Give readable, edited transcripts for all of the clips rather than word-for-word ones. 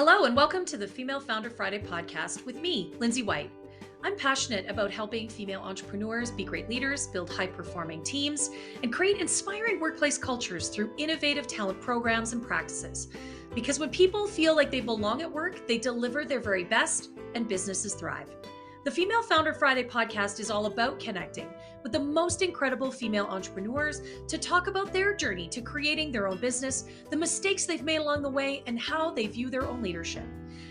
Hello, and welcome to the Female Founder Friday podcast with me, Lindsay White. I'm passionate about helping female entrepreneurs be great leaders, build high-performing teams, and create inspiring workplace cultures through innovative talent programs and practices. Because when people feel like they belong at work, they deliver their very best and businesses thrive. The Female Founder Friday podcast is all about connecting with the most incredible female entrepreneurs to talk about their journey to creating their own business, the mistakes they've made along the way, and how they view their own leadership.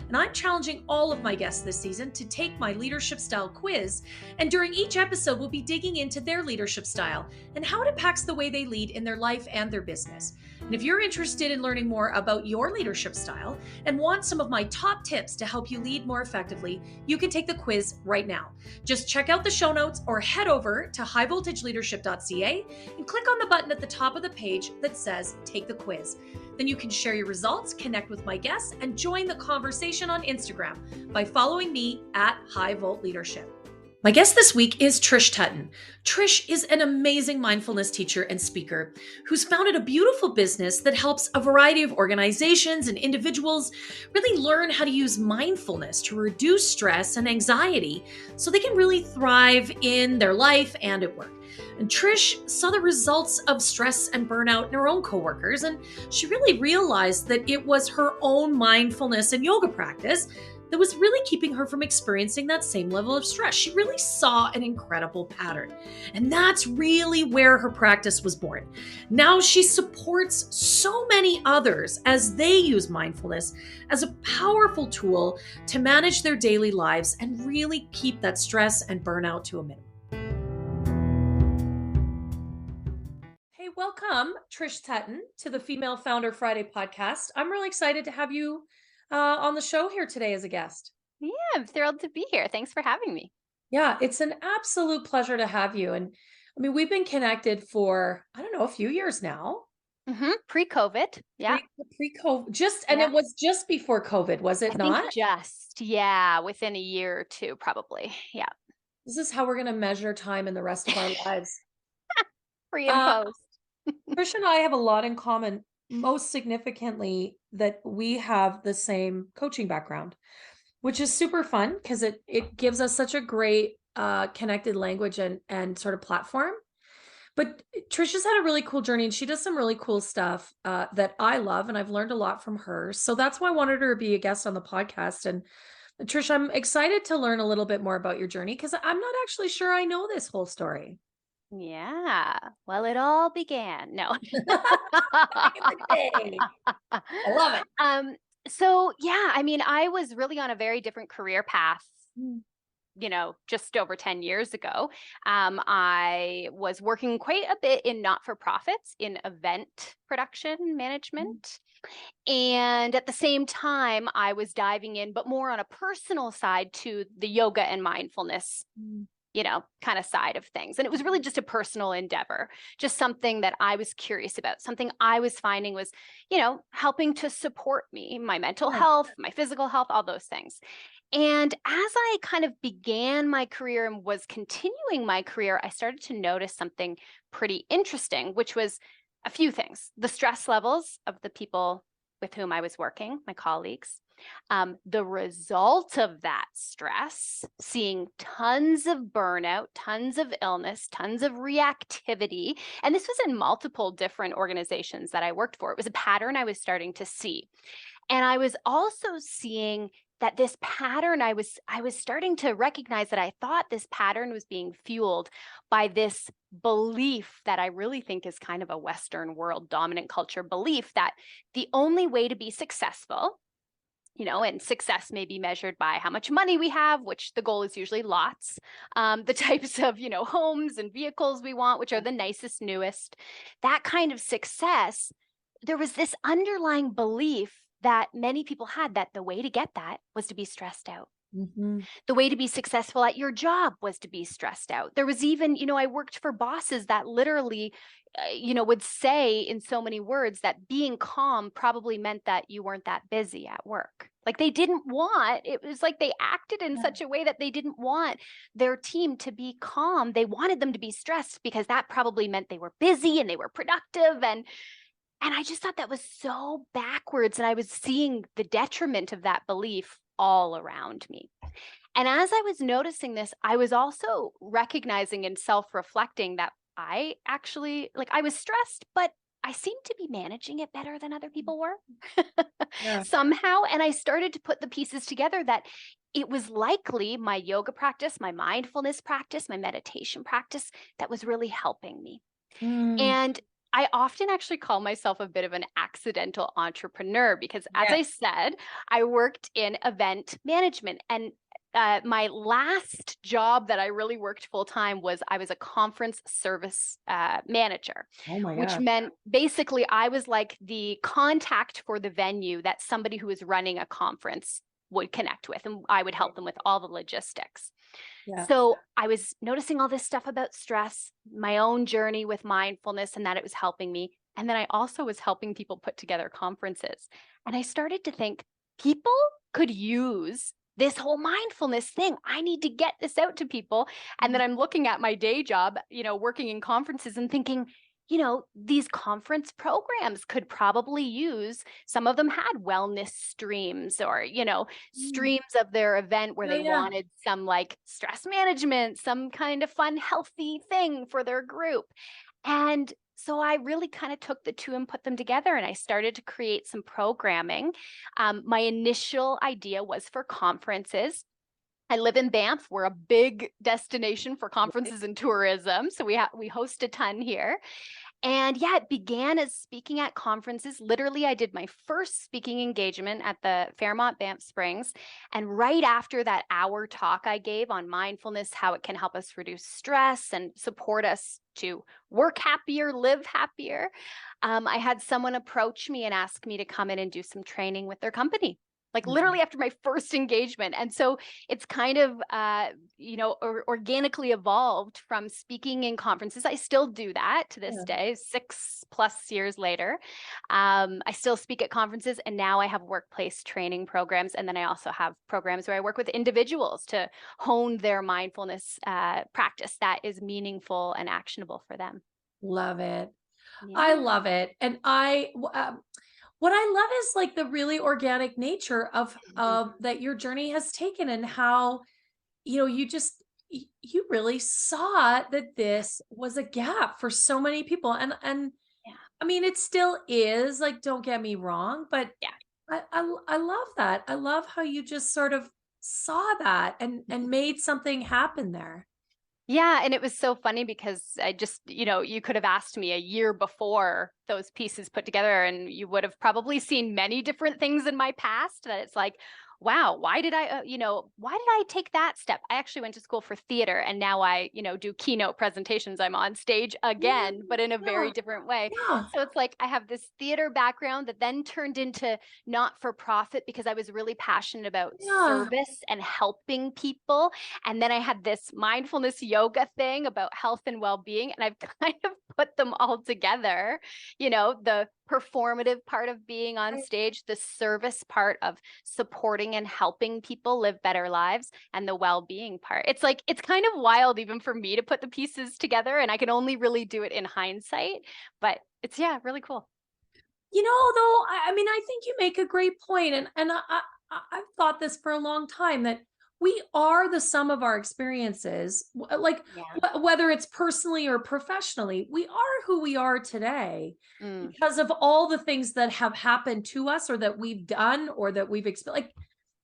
And I'm challenging all of my guests this season to take my leadership style quiz. And during each episode, we'll be digging into their leadership style and how it impacts the way they lead in their life and their business. And if you're interested in learning more about your leadership style and want some of my top tips to help you lead more effectively, you can take the quiz right now. Just check out the show notes or head over to 𝐓𝐫𝐢𝐬𝐡 and click on the button at the top of the page that says Take the Quiz. Then you can share your results, connect with my guests, and join the conversation on Instagram by following me at @HighVoltLeadership. My guest this week is Trish Tutton. Trish is an amazing mindfulness teacher and speaker who's founded a beautiful business that helps a variety of organizations and individuals really learn how to use mindfulness to reduce stress and anxiety so they can really thrive in their life and at work. And Trish saw the results of stress and burnout in her own coworkers, and she really realized that it was her own mindfulness and yoga practice that was really keeping her from experiencing that same level of stress. She really saw an incredible pattern. And that's really where her practice was born. Now she supports so many others as they use mindfulness as a powerful tool to manage their daily lives and really keep that stress and burnout to a minimum. Hey, welcome, Trish Tutton, to the Female Founder Friday podcast. I'm really excited to have you on the show here today as a guest. Yeah, I'm thrilled to be here. Thanks for having me. Yeah, it's an absolute pleasure to have you. And I mean, we've been connected for, I don't know, a few years now. Pre-COVID. Yeah. Pre-COVID, and Yeah. it was just before COVID, was it I not? think within a year or two, probably. Yeah. This is how we're going to measure time in the rest of our lives. Pre and Uh, post. Trish and I have a lot in common, most significantly that we have the same coaching background, which is super fun because it gives us such a great connected language and sort of platform. But Trisha's had a really cool journey and she does some really cool stuff that I love and I've learned a lot from her. So that's why I wanted her to be a guest on the podcast. And Trish, I'm excited to learn a little bit more about your journey because I'm not actually sure I know this whole story. Yeah. Well, it all began. No. I love it. So yeah, I mean, I was really on a very different career path, just over 10 years ago. I was working quite a bit in not-for-profits, in event production management. And at the same time, I was diving in, but more on a personal side to the yoga and mindfulness kind of side of things. And it was really just a personal endeavor, just something that I was curious about, something I was finding was, helping to support me, my mental health, my physical health, all those things. And as I kind of began my career and was continuing my career, I started to notice something pretty interesting, which was a few things: the stress levels of the people with whom I was working, my colleagues, the result of that stress, seeing tons of burnout, tons of illness, tons of reactivity. And this was in multiple different organizations that I worked for. It was a pattern I was starting to see. And I was also seeing that this pattern, I was starting to recognize that I thought this pattern was being fueled by this belief that I really think is kind of a Western world dominant culture belief that the only way to be successful, and success may be measured by how much money we have, which the goal is usually lots, the types of, homes and vehicles we want, which are the nicest, newest, that kind of success. There was this underlying belief that many people had that the way to get that was to be stressed out. Mm-hmm. The way to be successful at your job was to be stressed out. There was even, I worked for bosses that literally, would say in so many words that being calm probably meant that you weren't that busy at work. Like it was like they acted in such a way that they didn't want their team to be calm. They wanted them to be stressed because that probably meant they were busy and they were productive. And And I just thought that was so backwards. And I was seeing the detriment of that belief all around me. And as I was noticing this, I was also recognizing and self-reflecting that I actually, like, I was stressed, but I seemed to be managing it better than other people were Yeah. somehow. And I started to put the pieces together that it was likely my yoga practice, my mindfulness practice, my meditation practice that was really helping me. Mm, And I often actually call myself a bit of an accidental entrepreneur because, as yeah. I said, I worked in event management. And my last job that I really worked full time was I was a conference service manager, Oh my which God. meant basically I was like the contact for the venue that somebody who was running a conference would connect with, and I would help them with all the logistics. Yeah. So I was noticing all this stuff about stress, my own journey with mindfulness, and that it was helping me. And then I also was helping people put together conferences. And I started to think people could use this whole mindfulness thing. I need to get this out to people. And then I'm looking at my day job, working in conferences and thinking, these conference programs could probably use, some of them had wellness streams or, streams of their event where Yeah, they yeah. wanted some like stress management, some kind of fun, healthy thing for their group. And so I really kind of took the two and put them together, and I started to create some programming. My initial idea was for conferences. I live in Banff. We're a big destination for conferences and tourism. So we host a ton here. And yeah, it began as speaking at conferences. Literally, I did my first speaking engagement at the Fairmont Banff Springs. And right after that hour talk I gave on mindfulness, how it can help us reduce stress and support us to work happier, live happier, I had someone approach me and ask me to come in and do some training with their company. Like literally after my first engagement. And so it's kind of, organically evolved from speaking in conferences. I still do that to this day, 6+ years later. I still speak at conferences, and now I have workplace training programs. And then I also have programs where I work with individuals to hone their mindfulness practice that is meaningful and actionable for them. Love it. I Yeah. love it. And what I love is like the really organic nature of that your journey has taken, and how, you just you really saw that this was a gap for so many people. And Yeah. I mean, it still is, like, don't get me wrong, but Yeah. I love that. I love how you just sort of saw that and made something happen there. Yeah, and it was so funny because I just, you could have asked me a year before those pieces put together, and you would have probably seen many different things in my past that it's like, wow, why did I take that step? I actually went to school for theater, and now I, do keynote presentations. I'm on stage Yeah, again, but in a yeah, very different way. yeah, So it's like I have this theater background that then turned into not for profit because I was really passionate about yeah. service and helping people. And then I had this mindfulness yoga thing about health and well-being. And I've kind of put them all together, the performative part of being on stage, the service part of supporting and helping people live better lives, and the well-being part. It's like, it's kind of wild even for me to put the pieces together, and I can only really do it in hindsight, but it's, yeah, really cool. Though, I mean, I think you make a great point, and I've thought this for a long time, that we are the sum of our experiences, like Yeah. whether it's personally or professionally. We are who we are today Mm, because of all the things that have happened to us, or that we've done, or that we've experienced. Like,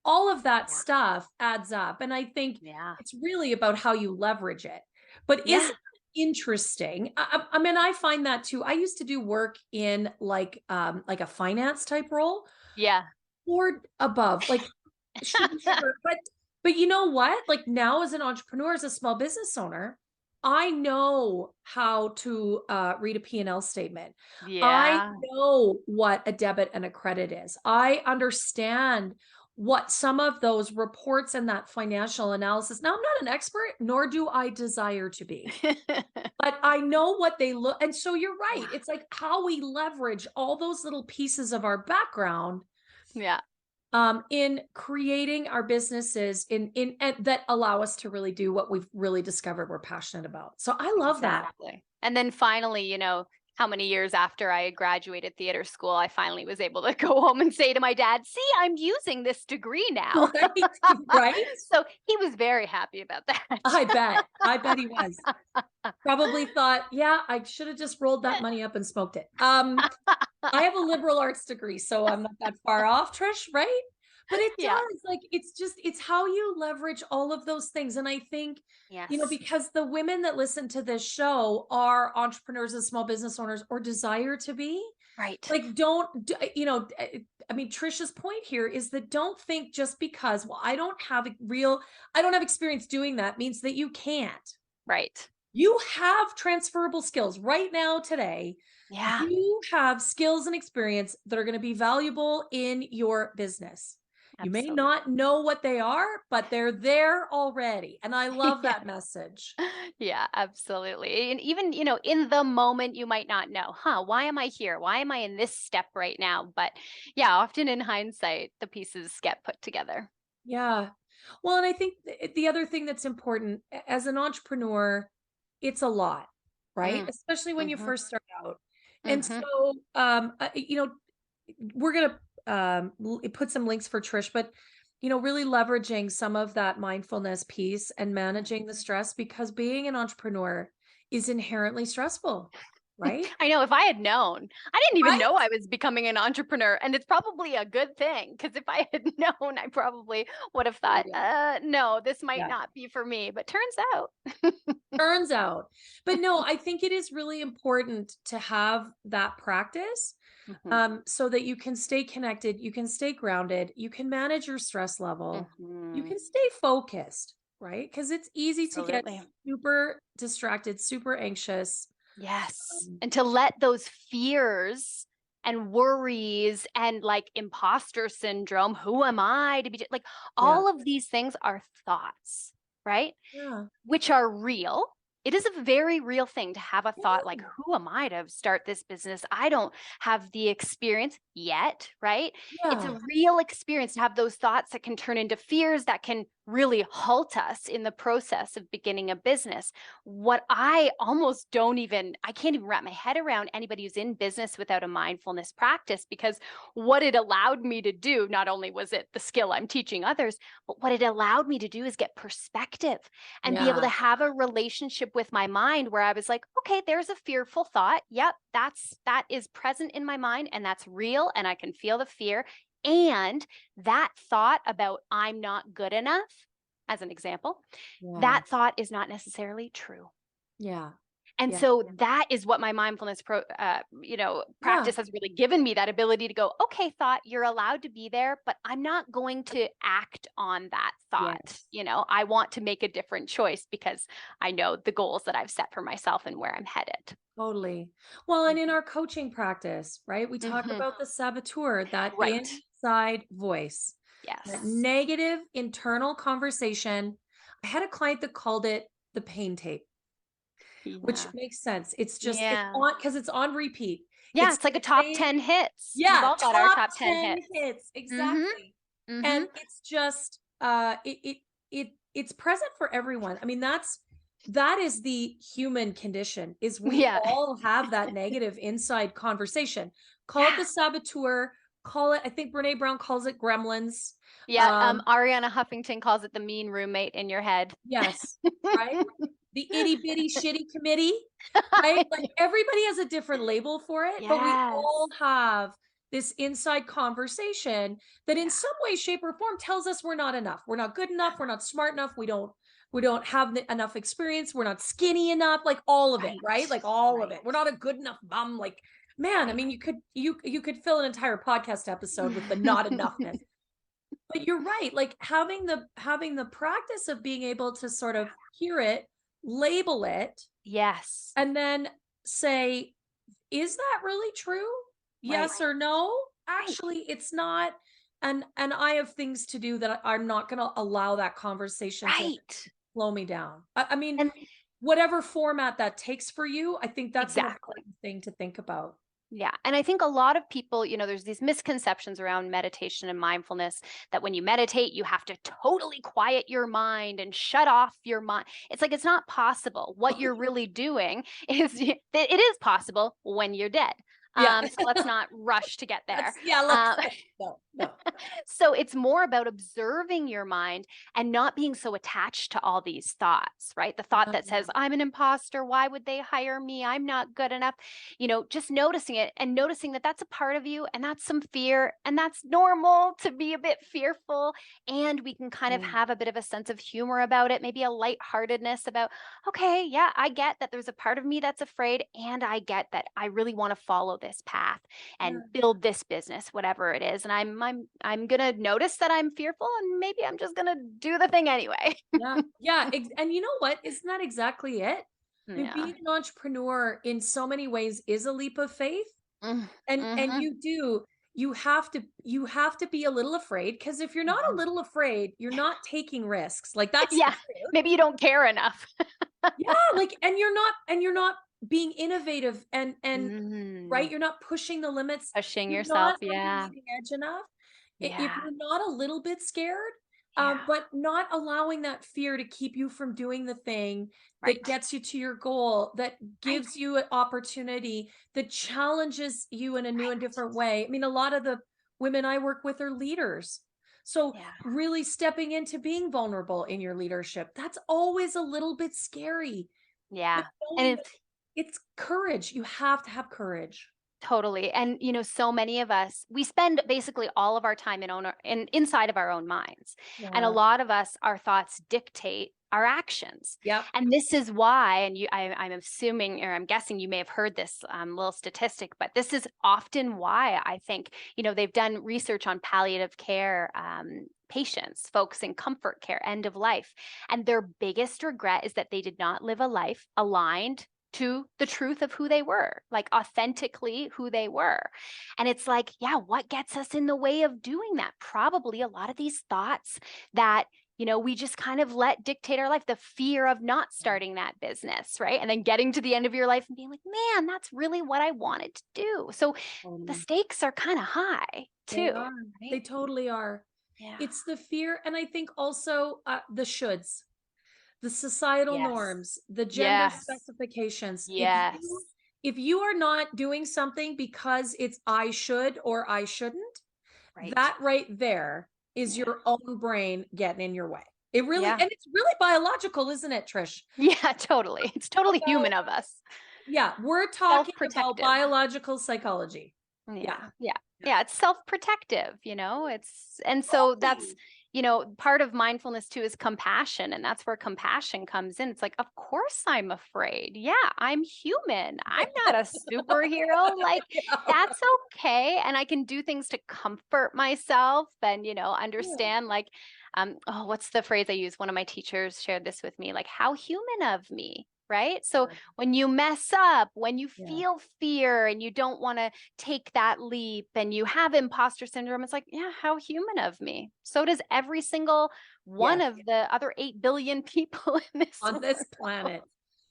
all of that yeah. stuff adds up, and I think Yeah. it's really about how you leverage it. But Yeah. isn't it interesting? I mean, I find that too. I used to do work in like a finance type role, Yeah. or above, like, should never. But you know what? Like, now as an entrepreneur, as a small business owner, I know how to read a P&L statement. I Yeah. know what a debit and a credit is. I understand what some of those reports and that financial analysis. Now, I'm not an expert, nor do I desire to be, but I know what they look. And so you're right. Yeah. It's like how we leverage all those little pieces of our background Yeah. in creating our businesses in and that allow us to really do what we've really discovered we're passionate about. So I love that. Exactly. And then finally, how many years after I had graduated theater school, I finally was able to go home and say to my dad, see, I'm using this degree now. Right? Right? So he was very happy about that. I bet. I bet he was. Probably thought, yeah, I should have just rolled that money up and smoked it. I have a liberal arts degree, so I'm not that far off, Trish, right? But it Yeah. does, like, it's how you leverage all of those things. And I think, Yes. because the women that listen to this show are entrepreneurs and small business owners or desire to be, Right. like, I mean, Trisha's point here is that don't think just because, well, I don't have experience doing that means that you can't. Right. You have transferable skills right now today. Yeah. You have skills and experience that are going to be valuable in your business. You may Absolutely. not know what they are, but they're there already. And I love that message. Yeah, absolutely. And even, in the moment, you might not know, why am I here? Why am I in this step right now? But yeah, often in hindsight, the pieces get put together. Yeah. Well, and I think the other thing that's important as an entrepreneur, it's a lot, right? Especially when you first start out. And so, we're going to put some links for Trish, but, really leveraging some of that mindfulness piece and managing the stress, because being an entrepreneur is inherently stressful, right? I know, if I had known, I didn't even Right? know I was becoming an entrepreneur. And it's probably a good thing, because if I had known, I probably would have thought, no, this might not be for me. But turns out. Turns out. But no, I think it is really important to have that practice, so that you can stay connected, you can stay grounded, you can manage your stress level, you can stay focused, right? Because it's easy to get Absolutely. super distracted, super anxious. Yes. And to let those fears and worries and like imposter syndrome, who am I to be like, all of these things are thoughts, right? Yeah. Which are real. It is a very real thing to have a thought like, who am I to start this business? I don't have the experience yet, right? It's a real experience to have those thoughts that can turn into fears that can really halt us in the process of beginning a business. What I can't even wrap my head around anybody who's in business without a mindfulness practice, because what it allowed me to do, not only was it the skill I'm teaching others, but what it allowed me to do is get perspective and be able to have a relationship with my mind where I was like, okay, there's a fearful thought. Yep, that is present in my mind, and that's real, and I can feel the fear. And that thought about I'm not good enough, as an example, that thought is not necessarily true. Yeah. And so that is what my mindfulness practice has really given me, that ability to go, okay, thought, you're allowed to be there, but I'm not going to act on that thought. I want to make a different choice because I know the goals that I've set for myself and where I'm headed. Totally. Well, and in our coaching practice, right, we talk about the saboteur, that inside voice, that negative internal conversation. I had a client that called it the pain tape. Which makes sense. It's just, it's on, because it's on repeat. Yeah, it's like a top 10 hits. We've all got our top 10 hits. Exactly. And it's just, it's present for everyone. I mean, that is the human condition, is we all have that negative inside conversation. Call it the saboteur, call it, I think Brene Brown calls it gremlins. Ariana Huffington calls it the mean roommate in your head. Yes. Right. The itty bitty shitty committee, right? Like, everybody has a different label for it, but we all have this inside conversation that in some way, shape, or form tells us we're not enough. We're not good enough. We're not smart enough. We don't have enough experience. We're not skinny enough, like all of it, right? Like all of it. We're not a good enough bum. Like, man, I mean, you could fill an entire podcast episode with the not enoughness. But you're right. Like, having the practice of being able to sort of hear it, label it, and then say, is that really true? Yes or no? Actually, it's not. And I have things to do that I'm not going to allow that conversation to slow me down. I mean, whatever format that takes for you, I think that's an important thing to think about. Yeah. And I think a lot of people, there's these misconceptions around meditation and mindfulness that when you meditate, you have to totally quiet your mind and shut off your mind. It's like, it's not possible. What you're really doing is, it is possible when you're dead. Yeah. So let's not rush to get there. No, no. So it's more about observing your mind and not being so attached to all these thoughts, right? The thought that says, I'm an imposter. Why would they hire me? I'm not good enough. Just noticing it and noticing that that's a part of you and that's some fear and that's normal to be a bit fearful. And we can kind of have a bit of a sense of humor about it, maybe a lightheartedness about, okay, yeah, I get that there's a part of me that's afraid, and I get that I really want to follow this path and build this business, whatever it is. And I'm gonna notice that I'm fearful, and maybe I'm just gonna do the thing anyway. Yeah. And you know what? Isn't that exactly it? I mean, Yeah. being an entrepreneur in so many ways is a leap of faith. And Mm-hmm. you have to be a little afraid, because if you're not a little afraid, you're not taking risks. Like, that's the Yeah. truth. Maybe you don't care enough. Yeah, like, and you're not being innovative right, you're not pushing the limits. Pushing You're yourself. not on the Yeah. leading edge enough. If Yeah. you're not a little bit scared, Yeah. but not allowing that fear to keep you from doing the thing that Right. gets you to your goal, that Right. gives you an opportunity, that challenges you in a new and Right. different way. I mean, a lot of the women I work with are leaders. So Yeah. really stepping into being vulnerable in your leadership, that's always a little bit scary. Yeah. But And knowing that it's courage. You have to have courage. totally. And so many of us, we spend basically all of our time inside of our own minds. And a Yeah. lot of us, our thoughts dictate our actions. Yep. And this is why, and I'm assuming, or I'm guessing you may have heard this little statistic, but this is often why I think, they've done research on palliative care patients, folks in comfort care, end of life. And their biggest regret is that they did not live a life aligned to the truth of who they were, like authentically who they were. And it's like, yeah, what gets us in the way of doing that? Probably a lot of these thoughts that, we just kind of let dictate our life, the fear of not starting that business, right? And then getting to the end of your life and being like, man, that's really what I wanted to do. So the stakes are kind of high They too, are. They right? totally are. Yeah. It's the fear. And I think also the shoulds, the societal Yes. norms, the gender Yes. specifications. Yes. If you are not doing something because it's I should or I shouldn't, Right. that right there is Yeah. your own brain getting in your way. It really, Yeah. and it's really biological, isn't it, Trish? Yeah, totally. It's totally human of us. Yeah, we're talking about Self-protective. biological psychology. Yeah. Yeah, yeah, yeah. It's self-protective, and so that's, part of mindfulness too is compassion. And that's where compassion comes in. It's like, of course I'm afraid. Yeah, I'm human. I'm not a superhero. Like, that's okay. And I can do things to comfort myself and, understand like, oh, what's the phrase I use? One of my teachers shared this with me, like, how human of me. Right. So when you mess up, when you Yeah. feel fear and you don't want to take that leap and you have imposter syndrome, it's like, yeah, how human of me. So does every single one Yes. of the other 8 billion people in this On world. this planet.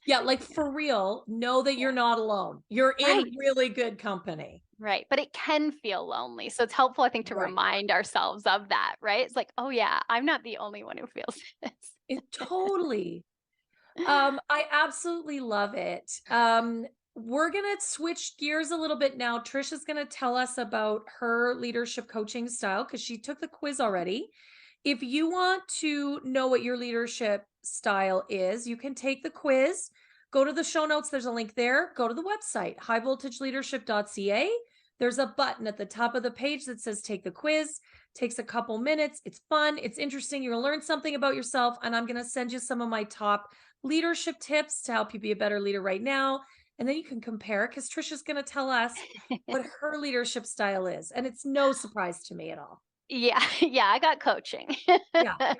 Yeah, like, for real, know that Yeah. you're not alone. You're in Right. really good company. Right. But it can feel lonely. So it's helpful, I think, to Right. remind ourselves of that. Right. It's like, oh, yeah, I'm not the only one who feels this. It totally. I absolutely love it. We're gonna switch gears a little bit now. Trish is gonna tell us about her leadership coaching style because she took the quiz already. If you want to know what your leadership style is, you can take the quiz. Go to the show notes. There's a link there. Go to the website, highvoltageleadership.ca. There's a button at the top of the page that says take the quiz. Takes a couple minutes. It's fun. It's interesting. You're gonna learn something about yourself. And I'm gonna send you some of my top leadership tips to help you be a better leader right now. And then you can compare, because Trisha's going to tell us what her leadership style is. And it's no surprise to me at all. Yeah, yeah, I got coaching, Yeah.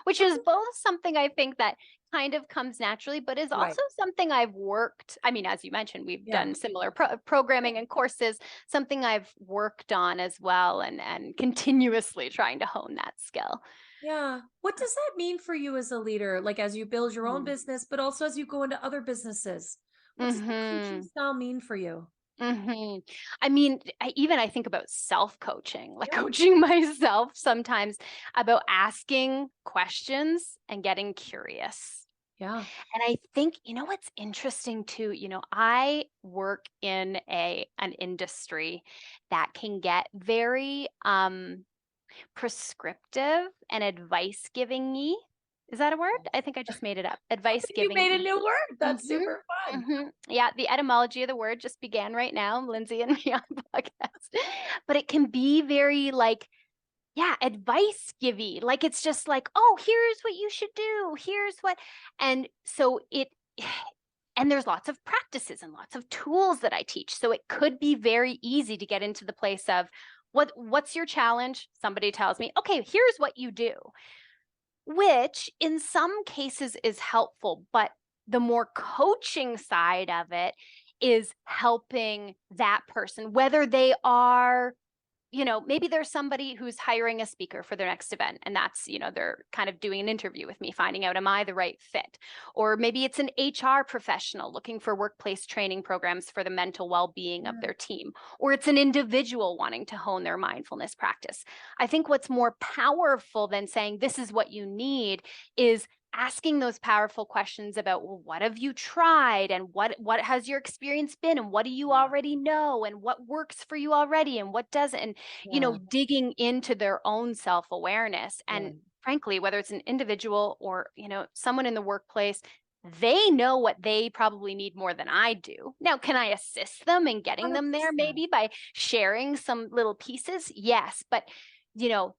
which is both something I think that kind of comes naturally, but is Right. also something I've worked. I mean, as you mentioned, we've Yeah. done similar programming and courses, something I've worked on as well, and continuously trying to hone that skill. Yeah. What does that mean for you as a leader? Like, as you build your own business, but also as you go into other businesses, what does the coaching Mm-hmm. style mean for you? I mean, I think about self-coaching, like coaching myself sometimes about asking questions and getting curious. Yeah. And I think, what's interesting too, I work in an industry that can get very prescriptive and advice giving. Is that a word? I think I just made it up. Advice You giving. made a new word. That's Mhm, super fun. Yeah, the etymology of the word just began right now, Lindsay and me on podcast. But it can be very like, yeah, advice givey. Like it's just like, oh, here's what you should do. Here's what. And so and there's lots of practices and lots of tools that I teach. So it could be very easy to get into the place of what's your challenge? Somebody tells me, okay, here's what you do, which in some cases is helpful, but the more coaching side of it is helping that person, whether they are, maybe there's somebody who's hiring a speaker for their next event, and that's, they're kind of doing an interview with me, finding out, am I the right fit? Or maybe it's an HR professional looking for workplace training programs for the mental well-being of their team, or it's an individual wanting to hone their mindfulness practice. I think what's more powerful than saying this is what you need is asking those powerful questions about, well, what have you tried, and what has your experience been, and what do you already know, and what works for you already and what doesn't, and digging into their own self-awareness. And frankly, whether it's an individual or someone in the workplace, they know what they probably need more than I do. Now, can I assist them in getting them there, 100%. maybe by sharing some little pieces? Yes, but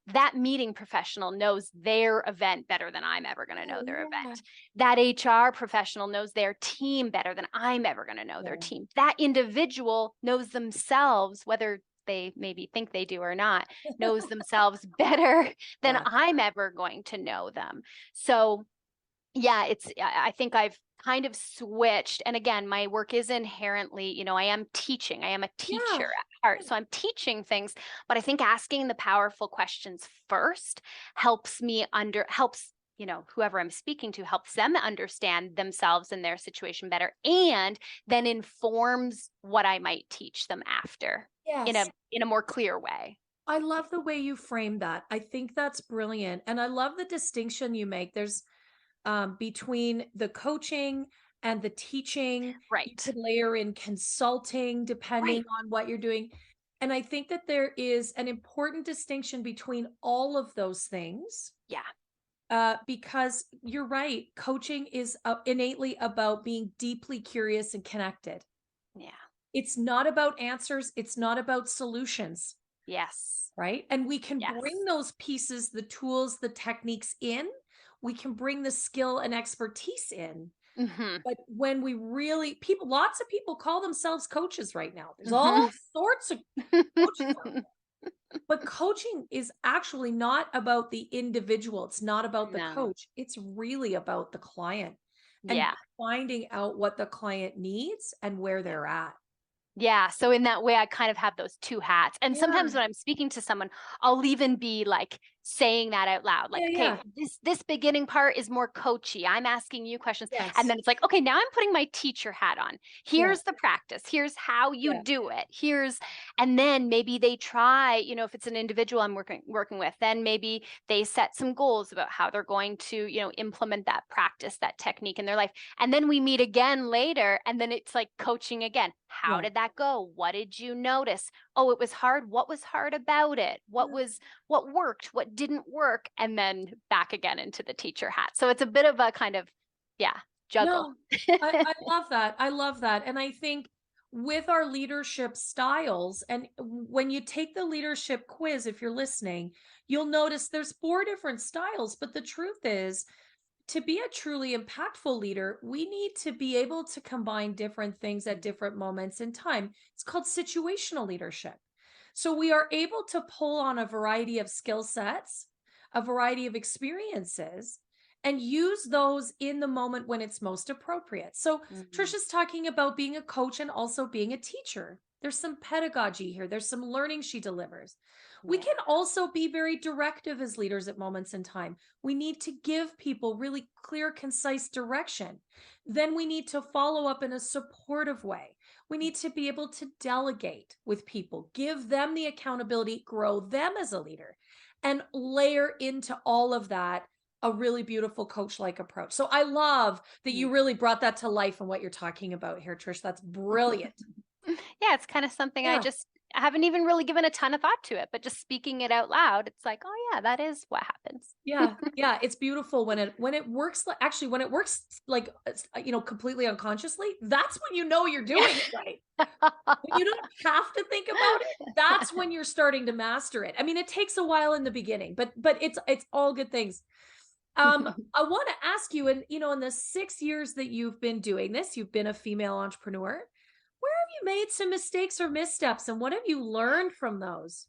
that meeting professional knows their event better than I'm ever going to know their event. That HR professional knows their team better than I'm ever going to know their team. That individual knows themselves, whether they maybe think they do or not, knows themselves better than I'm ever going to know them. So yeah, I think I've kind of switched. And again, my work is inherently, I am teaching. I am a teacher at heart. So I'm teaching things, but I think asking the powerful questions first helps whoever I'm speaking to, helps them understand themselves and their situation better, and then informs what I might teach them after in a more clear way. I love the way you frame that. I think that's brilliant. And I love the distinction you make. There's between the coaching and the teaching. You Right. could layer in consulting depending on what you're doing. And I think that there is an important distinction between all of those things. Yeah. Because you're right, coaching is innately about being deeply curious and connected. Yeah. It's not about answers. It's not about solutions. Yes. Right. And we can bring those pieces, the tools, the techniques in. We can bring the skill and expertise in. But when we really, lots of people call themselves coaches right now. There's all sorts of coaches out there. But coaching is actually not about the individual. It's not about the coach. It's really about the client and finding out what the client needs and where they're at. Yeah. So in that way, I kind of have those two hats. And sometimes when I'm speaking to someone, I'll even be like saying that out loud. Like, okay, this beginning part is more coachy. I'm asking you questions. And then it's like, okay, now I'm putting my teacher hat on. Here's the practice. Here's how you do it. And then maybe they try, if it's an individual I'm working with, then maybe they set some goals about how they're going to, implement that practice, that technique in their life. And then we meet again later, and then it's like coaching again. How did that go? What did you notice? Oh, it was hard. What was hard about it? What worked? What didn't work? And then back again into the teacher hat. So it's a bit of a kind of, juggle. No, I love that. I love that. And I think with our leadership styles, and when you take the leadership quiz, if you're listening, you'll notice there's 4 different styles. But the truth is, to be a truly impactful leader, we need to be able to combine different things at different moments in time. It's called situational leadership. So we are able to pull on a variety of skill sets, a variety of experiences, and use those in the moment when it's most appropriate. So Trisha's talking about being a coach and also being a teacher. There's some pedagogy here. There's some learning she delivers. We can also be very directive as leaders at moments in time. We need to give people really clear, concise direction. Then we need to follow up in a supportive way. We need to be able to delegate with people, give them the accountability, grow them as a leader, and layer into all of that a really beautiful coach-like approach. So I love that you really brought that to life and what you're talking about here, Trish. That's brilliant. Yeah, it's kind of something I haven't even really given a ton of thought to it, but just speaking it out loud, it's like, oh yeah, that is what happens. Yeah. Yeah. It's beautiful when it works, actually, when it works like, completely unconsciously, that's when you know you're doing it right. When you don't have to think about it, that's when you're starting to master it. I mean, it takes a while in the beginning, but it's all good things. I want to ask you, and in the 6 years that you've been doing this, you've been a female entrepreneur. Where have you made some mistakes or missteps, and what have you learned from those?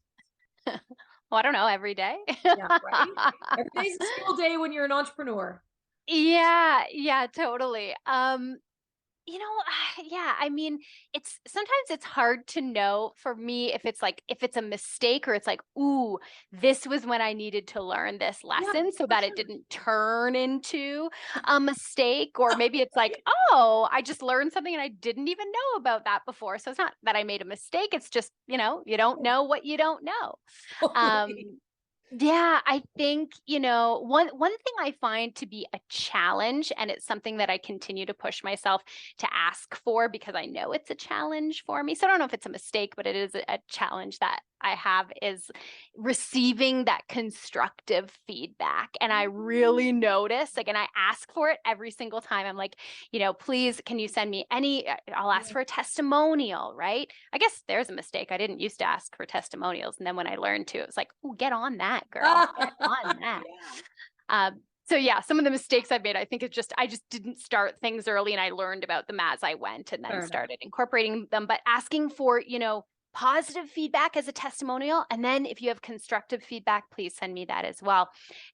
Well, I don't know, every day. Yeah, right. Every day's a school day when you're an entrepreneur. Yeah, totally. Yeah, I mean, sometimes it's hard to know for me if it's a mistake or it's like, ooh, this was when I needed to learn this lesson so that it didn't turn into a mistake. Or maybe it's like, oh, I just learned something and I didn't even know about that before. So it's not that I made a mistake. It's just, you don't know what you don't know. Yeah, I think, one thing I find to be a challenge, and it's something that I continue to push myself to ask for because I know it's a challenge for me. So I don't know if it's a mistake, but it is a challenge that I have, is receiving that constructive feedback. And I really notice, and I ask for it every single time. I'm like, please, can you send me I'll ask for a testimonial, right? I guess there's a mistake. I didn't used to ask for testimonials. And then when I learned to, it was like, oh, get on that, girl. Get on that. So yeah, some of the mistakes I've made, I think I just didn't start things early, and I learned about them as I went and then started incorporating them. But asking for, positive feedback as a testimonial. And then if you have constructive feedback, please send me that as well.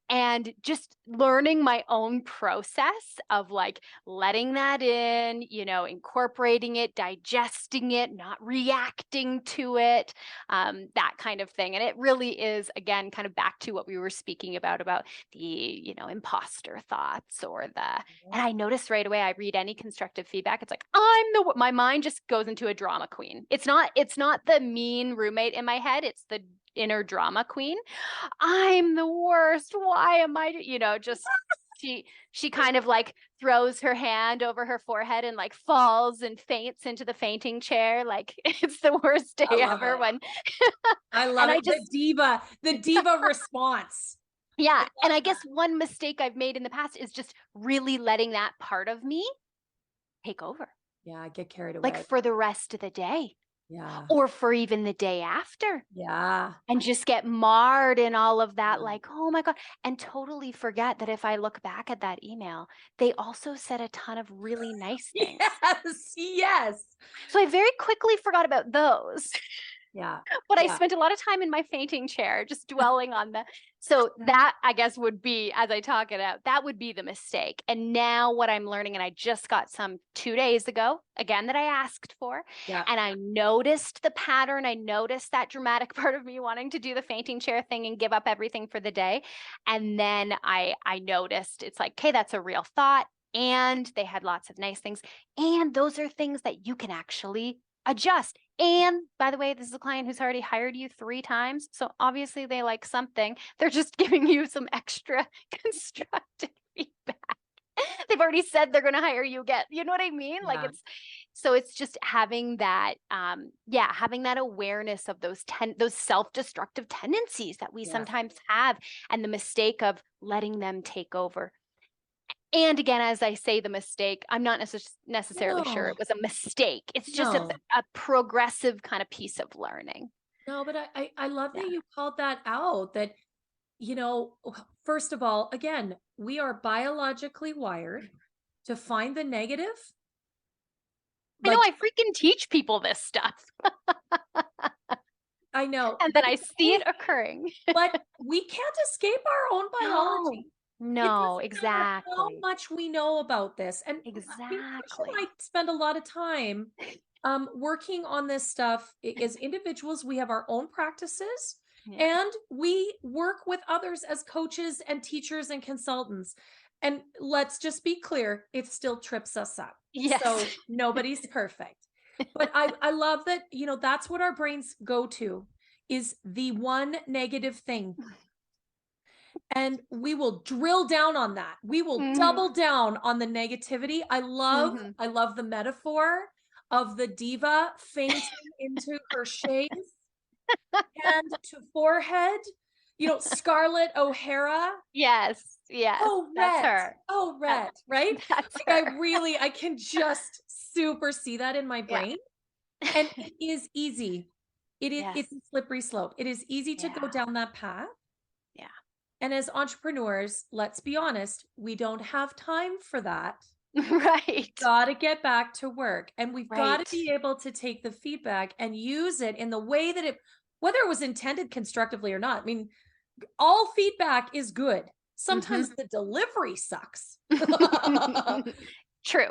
And just learning my own process of letting that in, incorporating it, digesting it, not reacting to it, that kind of thing. And it really is, again, kind of back to what we were speaking about the, imposter thoughts and I noticed right away, I read any constructive feedback. It's like, my mind just goes into a drama queen. It's not the mean roommate in my head. It's the inner drama queen. I'm the worst. Why am I, just, she kind of throws her hand over her forehead and falls and faints into the fainting chair. It's the worst day ever when I love it. The diva response. Yeah. And I guess one mistake I've made in the past is just really letting that part of me take over. Yeah, I get carried away. For the rest of the day. Yeah. Or for even the day after. Yeah. And just get marred in all of that, oh my God. And totally forget that if I look back at that email, they also said a ton of really nice things. Yes. So I very quickly forgot about those. Yeah. But I spent a lot of time in my fainting chair, just dwelling on so that, I guess, would be, as I talk it out, that would be the mistake. And now what I'm learning, and I just got some 2 days ago, again, that I asked for. Yeah. And I noticed the pattern. I noticed that dramatic part of me wanting to do the fainting chair thing and give up everything for the day. And then I noticed it's like, okay, that's a real thought. And they had lots of nice things. And those are things that you can actually adjust. And by the way, this is a client who's already hired you 3 times. So obviously they like something. They're just giving you some extra constructive feedback. They've already said they're going to hire you again. You know what I mean? Yeah. It's just having that, having that awareness of those self-destructive tendencies that we sometimes have, and the mistake of letting them take over. And again, as I say, the mistake, I'm not necessarily sure it was a mistake. It's just a progressive kind of piece of learning. No, but I love that you called that out, that, first of all, again, we are biologically wired to find the negative. I know, I freaking teach people this stuff. I know. And then I see it occurring. But we can't escape our own biology. No, exactly. How much we know about this. And exactly. I spend a lot of time working on this stuff. As individuals, we have our own practices, and we work with others as coaches and teachers and consultants. And let's just be clear, it still trips us up. Yes. So nobody's perfect. But I love that, that's what our brains go to, is the one negative thing. And we will drill down on that. We will double down on the negativity. I love the metaphor of the diva fainting into her shades, hand to forehead, Scarlett O'Hara. Yes. Oh, That's Rhett. her. Oh, Rhett, right? That's Like her. I can just super see that in my brain. And it is easy. It's a slippery slope. It is easy to go down that path. Yeah. And as entrepreneurs, let's be honest, we don't have time for that. Right. Got to get back to work. And we've got Right. to be able to take the feedback and use it in the way that whether it was intended constructively or not. I mean, all feedback is good. Sometimes the delivery sucks. True.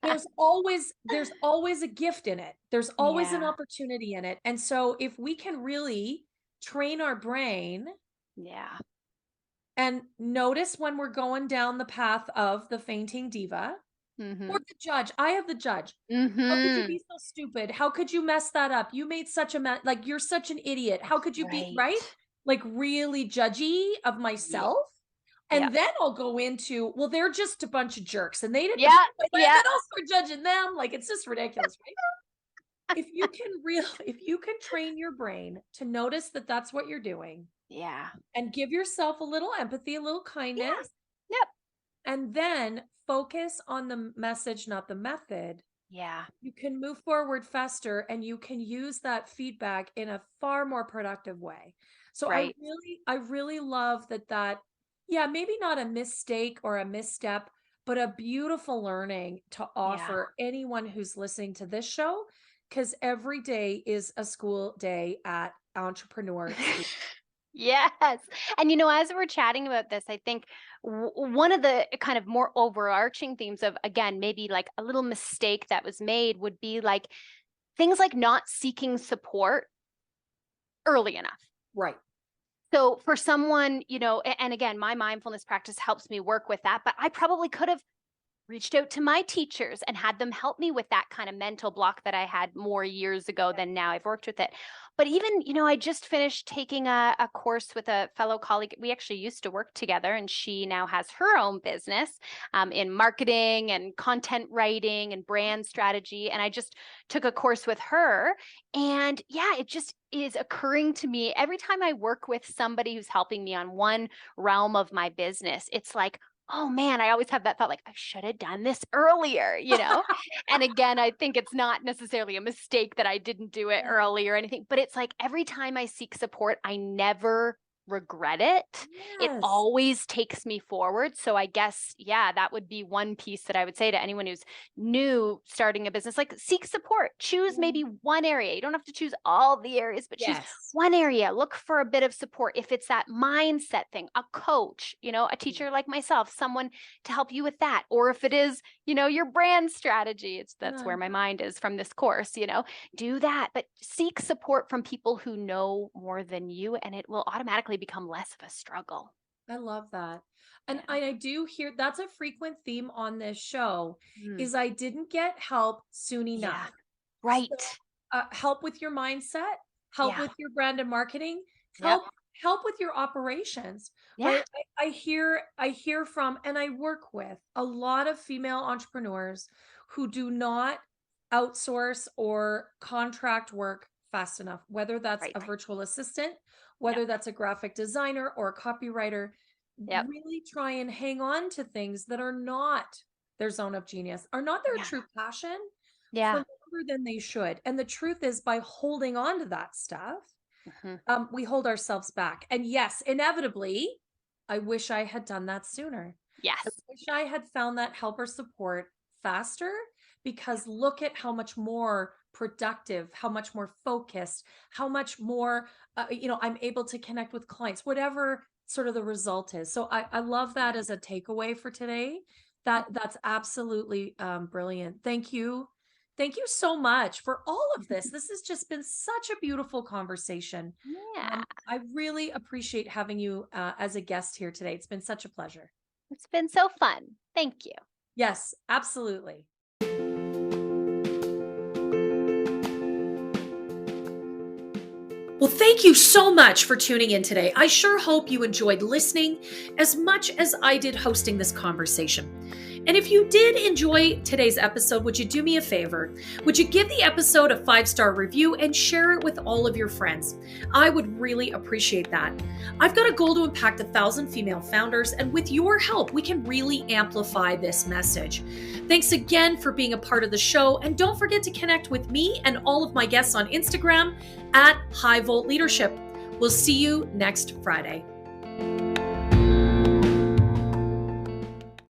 There's always a gift in it. There's always an opportunity in it. And so if we can really train our brain and notice when we're going down the path of the fainting diva or the judge. I have the judge. How could you be so stupid? How could you mess that up? You made such a mess. Like, you're such an idiot. How could you be right? Like, really judgy of myself. And then I'll go into, well, they're just a bunch of jerks and they didn't, and then I'll start judging them. Like, it's just ridiculous, right? If you can train your brain to notice that that's what you're doing. Yeah. And give yourself a little empathy, a little kindness. Yep. And then focus on the message, not the method. Yeah. You can move forward faster and you can use that feedback in a far more productive way. So I really love that, maybe not a mistake or a misstep, but a beautiful learning to offer anyone who's listening to this show, because every day is a school day at Entrepreneur. Yes. And, as we're chatting about this, I think one of the kind of more overarching themes of, again, maybe like a little mistake that was made would be like things like not seeking support early enough. Right. So for someone, and again, my mindfulness practice helps me work with that, but I probably could have reached out to my teachers and had them help me with that kind of mental block that I had more years ago than now. I've worked with it. But even, I just finished taking a course with a fellow colleague. We actually used to work together, and she now has her own business in marketing and content writing and brand strategy. And I just took a course with her. And it just is occurring to me every time I work with somebody who's helping me on one realm of my business. It's like, oh man, I always have that thought, like, I should have done this earlier, And again, I think it's not necessarily a mistake that I didn't do it early or anything, but it's like every time I seek support, I never regret it. It always takes me forward. So I guess, that would be one piece that I would say to anyone who's new starting a business, like, seek support, choose maybe one area. You don't have to choose all the areas, but choose one area, look for a bit of support. If it's that mindset thing, a coach, a teacher like myself, someone to help you with that. Or if it is, your brand strategy, that's where my mind is from this course, do that, but seek support from people who know more than you, and it will automatically become less of a struggle. I love that. And I do hear that's a frequent theme on this show is I didn't get help soon enough. Right. So, help with your mindset, help with your brand and marketing, help with your operations. Right? I hear from, and I work with a lot of female entrepreneurs who do not outsource or contract work fast enough, whether that's a virtual assistant, whether that's a graphic designer or a copywriter. Really try and hang on to things that are not their zone of genius, are not their true passion for longer than they should. And the truth is, by holding on to that stuff, we hold ourselves back. And yes, inevitably, I wish I had done that sooner. Yes. I wish I had found that help or support faster, because look at how much more productive, how much more focused, how much more, I'm able to connect with clients, whatever sort of the result is. So I love that as a takeaway for today. That's absolutely brilliant. Thank you. Thank you so much for all of this. This has just been such a beautiful conversation. Yeah. I really appreciate having you as a guest here today. It's been such a pleasure. It's been so fun. Thank you. Yes, absolutely. Well, thank you so much for tuning in today. I sure hope you enjoyed listening as much as I did hosting this conversation. And if you did enjoy today's episode, would you do me a favor? Would you give the episode a 5-star review and share it with all of your friends? I would really appreciate that. I've got a goal to impact 1,000 female founders, and with your help, we can really amplify this message. Thanks again for being a part of the show, and don't forget to connect with me and all of my guests on Instagram at High Volt Leadership. We'll see you next Friday.